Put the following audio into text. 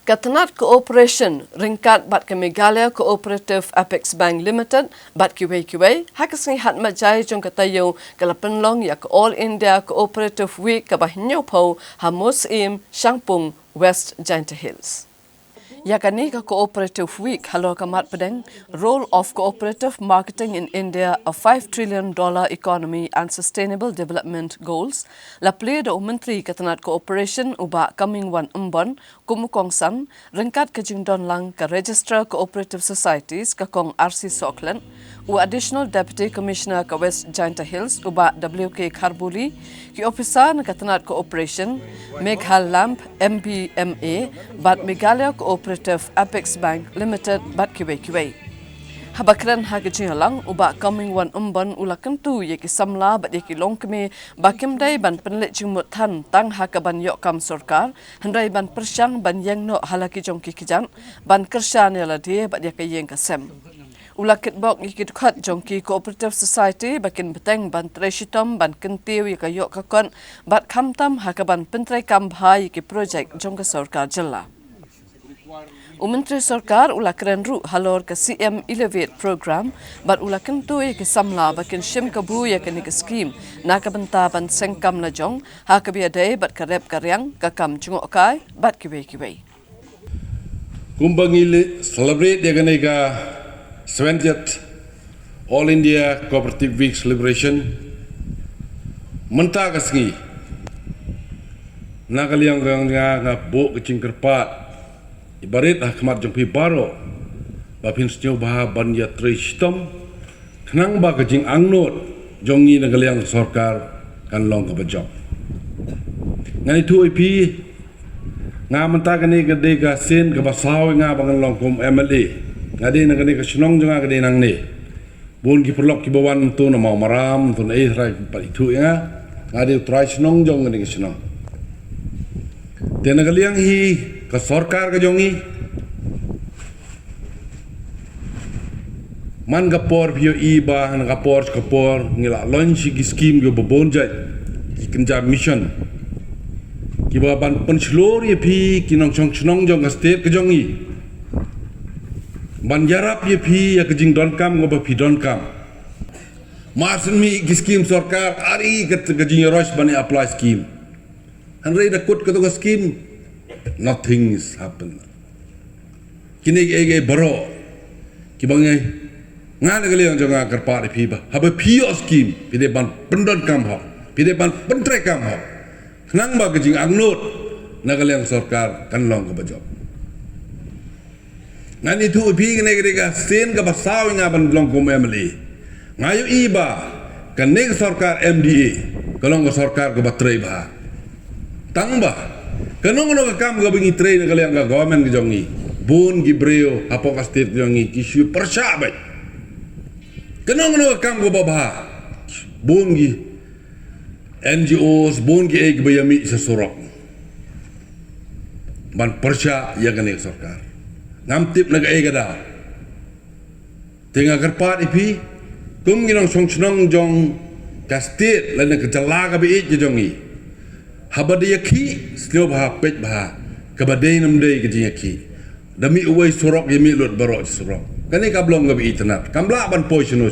Katanat Cooperation ringkat bat ke Meghalaya Cooperative Apex Bank Limited bat kiwei hakasngi hat majai jong katayo kalapenlong ya ke All India Cooperative Week ke bahinyopo hamus im Shangpung West Giant Hills. Yakani ka Cooperative Week halo kamat pedeng role of cooperative marketing in India a $5 trillion economy and sustainable development goals la play do menteri katanat cooperation uba Comingone kumukongsan ringkat ke jingdon lang ka register cooperative societies ka kong RC Auckland u additional deputy commissioner ka West Giant Hills uba WK Kharbuli ki officer na katanat cooperation Meghal Lamp MPMA bat Meghalaya Cooperative Apex Bank Limited bat kiwei. Habakran hagajingalang uba Comingone ulakan tu yeki samla bat yeki longkeme bakimdai ban penlet jingmut than tang hakaban yokam sorkar handai ban pyrshang ban ieng no halaki jong kjat ban kershan yala dia bat yeki ieng kasem. Ulakit bok yeki dukhat jongki Cooperative Society bakin beteng ban treshitom ban kentiu yeka yok kakon bat kamtam hakaban pentrai kambha yeki projek jong ke sorkar jela. Menteri Sorkar ulakran ru halor ke CM Elevate program bat ulakan tu ke samla bakin shim kabu ya ke skim na ka benta ban sengkam la jong ha ka biadai bat karep karyang kakam jungok kai bat kiwei. Kumbangile celebrate ya ka 70th All India Cooperative Week celebration menta kasngi nakaliang nga bo kecing kerpat ibarat ahmat jompi baro bapin sejauh bah ban ya tristom kenang ba kecing angnot jongi nagaliang sorkar kan long ke bejok ngani tu ipi nga menta kani gede ka sen ke basaw nga bangan long kom MLA ngade nagani ka senong jonga gede nang ne bun ki perlok ki bawan tu na mau maram tu na rai pa itu nga ngade try senong jong ngani ka senong tenagaliang hi ka sorkar ka jongi man gapor pio iba han gapor ngila launch ki scheme go bobonjai ki kenja mission ki ba ban penslor ye pi ki nong chong chnong jong state ka jongi ban yarap ye pi ya ka jing don kam go ba pi don kam marsen mi ki scheme sorkar ari ka jing rosh ban apply scheme han rei da kut ka to scheme nothing is happened. Kini ege baro, kibangai ngana kali yang jangan kerpat piba. Habe pio scheme, pide ban pendon kam ho, pide ban pentre kam ho. Nang ba kejing angnut, nagal yang sorkar kan long ke bajok. Ngan itu pi kene kene sen ke basaw ngaban long kom emeli. Ngayu iba kan nek sorkar MDA, kalong ke sorkar ke batrai bah. Tang bah. Kanong no kam ga bingi train kali ang government ke jongi bun gibreo apo ka state jongi kisyu persyabat kanong no kam go baba bun gi NGOs bun gi eg bayami sa surok ban persya ya ganek sorkar ngamtip naga ega da tinga kerpat ipi kum ginong song jong ka state lan ke jalaga bi je jongi habadi yaki setiap bah pej bah kabadai namdai kejing yaki demi uai surok yemi lut barok surok kani kablong gabi internet kambla ban poi cheno